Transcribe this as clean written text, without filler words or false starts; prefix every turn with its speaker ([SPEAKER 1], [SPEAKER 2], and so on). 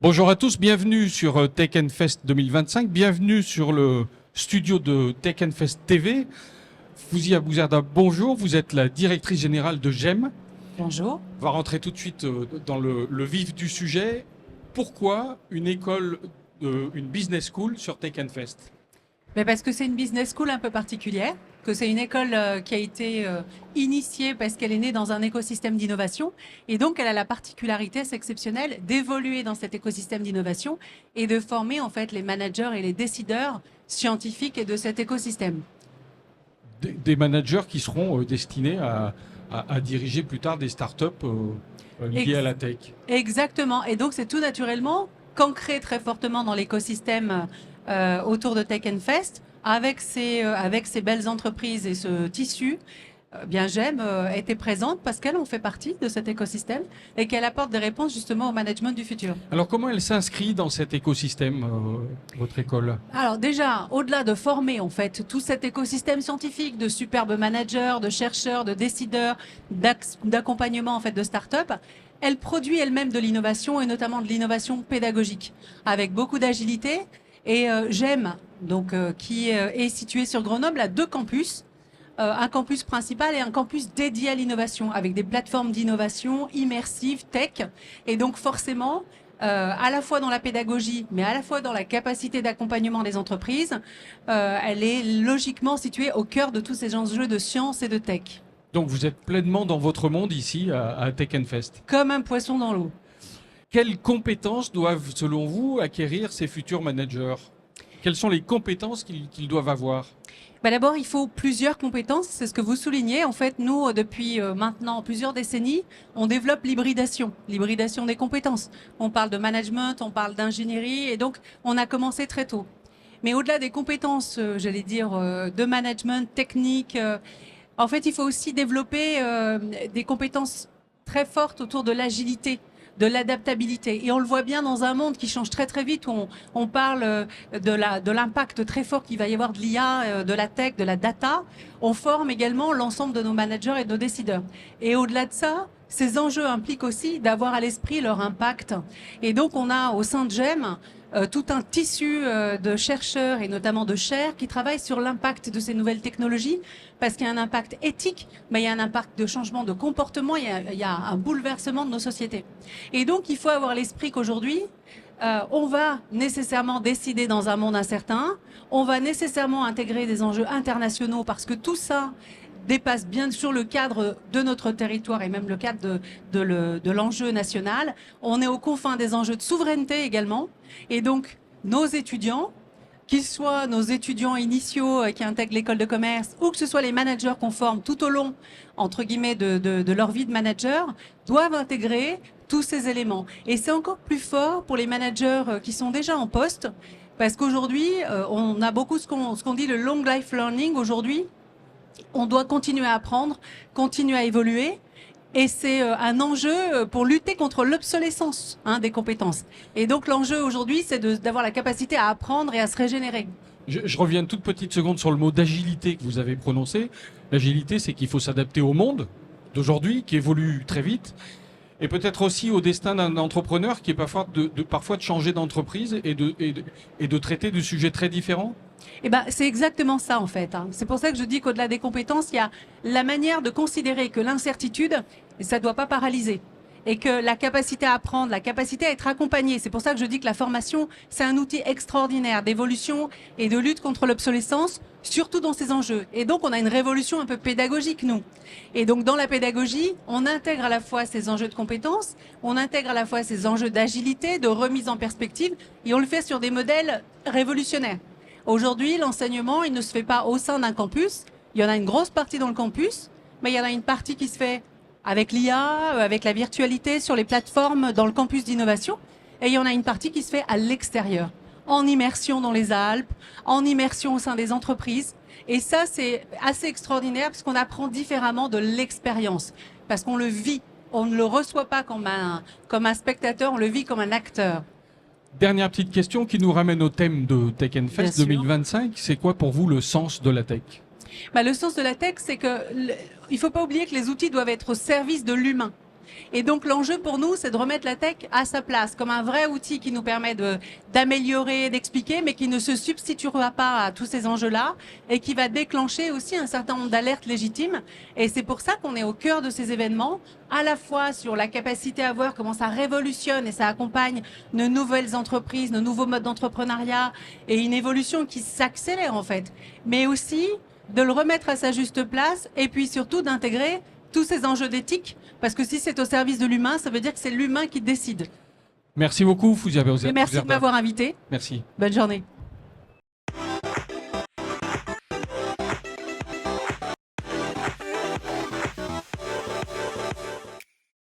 [SPEAKER 1] Bonjour à tous, bienvenue sur Tech Fest 2025, bienvenue sur le studio de Tech Fest TV. Fouziya Bouzerda, bonjour, vous êtes la directrice générale de GEM.
[SPEAKER 2] Bonjour.
[SPEAKER 1] On va rentrer tout de suite dans le vif du sujet. Pourquoi une école, une business school sur Tech Fest?
[SPEAKER 2] Mais parce que c'est une business school un peu particulière, que c'est une école qui a été initiée parce qu'elle est née dans un écosystème d'innovation et donc elle a la particularité assez exceptionnelle d'évoluer dans cet écosystème d'innovation et de former en fait les managers et les décideurs scientifiques de cet écosystème.
[SPEAKER 1] Des managers qui seront destinés à diriger plus tard des startups liées à la tech.
[SPEAKER 2] Exactement. Et donc c'est tout naturellement qu'ancré très fortement dans l'écosystème autour de Tech Fest, avec ces belles entreprises et ce tissu, bien GEM était présente parce qu'elle en fait partie de cet écosystème et qu'elle apporte des réponses justement au management du futur.
[SPEAKER 1] Alors comment elle s'inscrit dans cet écosystème, votre école?
[SPEAKER 2] Alors déjà, au-delà de former en fait tout cet écosystème scientifique de superbes managers, de chercheurs, de décideurs, d'accompagnement en fait de start-up, elle produit elle-même de l'innovation et notamment de l'innovation pédagogique avec beaucoup d'agilité. Et GEM, donc, qui est situé sur Grenoble, a deux campus, un campus principal et un campus dédié à l'innovation, avec des plateformes d'innovation immersives, tech. Et donc forcément, à la fois dans la pédagogie, mais à la fois dans la capacité d'accompagnement des entreprises, elle est logiquement située au cœur de tous ces enjeux de science et de tech.
[SPEAKER 1] Donc vous êtes pleinement dans votre monde ici à Tech Fest.
[SPEAKER 2] Comme un poisson dans l'eau.
[SPEAKER 1] Quelles compétences doivent, selon vous, acquérir ces futurs managers? Quelles sont les compétences qu'ils doivent avoir?
[SPEAKER 2] D'abord, il faut plusieurs compétences, c'est ce que vous soulignez. En fait, nous, depuis maintenant plusieurs décennies, on développe l'hybridation des compétences. On parle de management, on parle d'ingénierie, et donc on a commencé très tôt. Mais au-delà des compétences, j'allais dire, de management, technique, en fait, il faut aussi développer des compétences très fortes autour de l'agilité, de l'adaptabilité. Et on le voit bien dans un monde qui change très très vite, où on parle de l'impact très fort qu'il va y avoir de l'IA, de la tech, de la data. On forme également l'ensemble de nos managers et de nos décideurs. Et au-delà de ça, ces enjeux impliquent aussi d'avoir à l'esprit leur impact. Et donc on a au sein de GEM tout un tissu de chercheurs et notamment de chaires qui travaillent sur l'impact de ces nouvelles technologies, parce qu'il y a un impact éthique, mais il y a un impact de changement de comportement, il y a un bouleversement de nos sociétés. Et donc il faut avoir l'esprit qu'aujourd'hui, on va nécessairement décider dans un monde incertain, on va nécessairement intégrer des enjeux internationaux, parce que tout ça dépasse bien sûr le cadre de notre territoire et même le cadre de l'enjeu national. On est aux confins des enjeux de souveraineté également. Et donc, nos étudiants, qu'ils soient nos étudiants initiaux qui intègrent l'école de commerce ou que ce soit les managers qu'on forme tout au long, entre guillemets, de leur vie de manager, doivent intégrer tous ces éléments. Et c'est encore plus fort pour les managers qui sont déjà en poste, parce qu'aujourd'hui, on a beaucoup ce qu'on dit le long life learning. Aujourd'hui, on doit continuer à apprendre, continuer à évoluer. Et c'est un enjeu pour lutter contre l'obsolescence des compétences. Et donc l'enjeu aujourd'hui, c'est d'avoir la capacité à apprendre et à se régénérer.
[SPEAKER 1] Je reviens une toute petite seconde sur le mot d'agilité que vous avez prononcé. L'agilité, c'est qu'il faut s'adapter au monde d'aujourd'hui, qui évolue très vite, et peut-être aussi au destin d'un entrepreneur qui est parfois de changer d'entreprise et de traiter de sujets très différents.
[SPEAKER 2] Eh ben, c'est exactement ça en fait. C'est pour ça que je dis qu'au-delà des compétences, il y a la manière de considérer que l'incertitude, ça ne doit pas paralyser. Et que la capacité à apprendre, la capacité à être accompagné, c'est pour ça que je dis que la formation, c'est un outil extraordinaire d'évolution et de lutte contre l'obsolescence, surtout dans ces enjeux. Et donc, on a une révolution un peu pédagogique, nous. Et donc, dans la pédagogie, on intègre à la fois ces enjeux de compétences, on intègre à la fois ces enjeux d'agilité, de remise en perspective, et on le fait sur des modèles révolutionnaires. Aujourd'hui, l'enseignement, il ne se fait pas au sein d'un campus. Il y en a une grosse partie dans le campus, mais il y en a une partie qui se fait avec l'IA, avec la virtualité, sur les plateformes dans le campus d'innovation. Et il y en a une partie qui se fait à l'extérieur, en immersion dans les Alpes, en immersion au sein des entreprises. Et ça, c'est assez extraordinaire parce qu'on apprend différemment de l'expérience, parce qu'on le vit. On ne le reçoit pas comme un spectateur, on le vit comme un acteur.
[SPEAKER 1] Dernière petite question qui nous ramène au thème de Tech Fest 2025. C'est quoi pour vous le sens de la tech?
[SPEAKER 2] Le sens de la tech, c'est que il faut pas oublier que les outils doivent être au service de l'humain. Et donc l'enjeu pour nous, c'est de remettre la tech à sa place, comme un vrai outil qui nous permet d'améliorer, d'expliquer, mais qui ne se substituera pas à tous ces enjeux-là et qui va déclencher aussi un certain nombre d'alertes légitimes. Et c'est pour ça qu'on est au cœur de ces événements, à la fois sur la capacité à voir comment ça révolutionne et ça accompagne de nouvelles entreprises, de nouveaux modes d'entrepreneuriat et une évolution qui s'accélère en fait, mais aussi de le remettre à sa juste place et puis surtout d'intégrer tous ces enjeux d'éthique, parce que si c'est au service de l'humain, ça veut dire que c'est l'humain qui décide.
[SPEAKER 1] Merci beaucoup, Fouzia
[SPEAKER 2] Et merci de m'avoir invité.
[SPEAKER 1] Merci.
[SPEAKER 2] Bonne journée.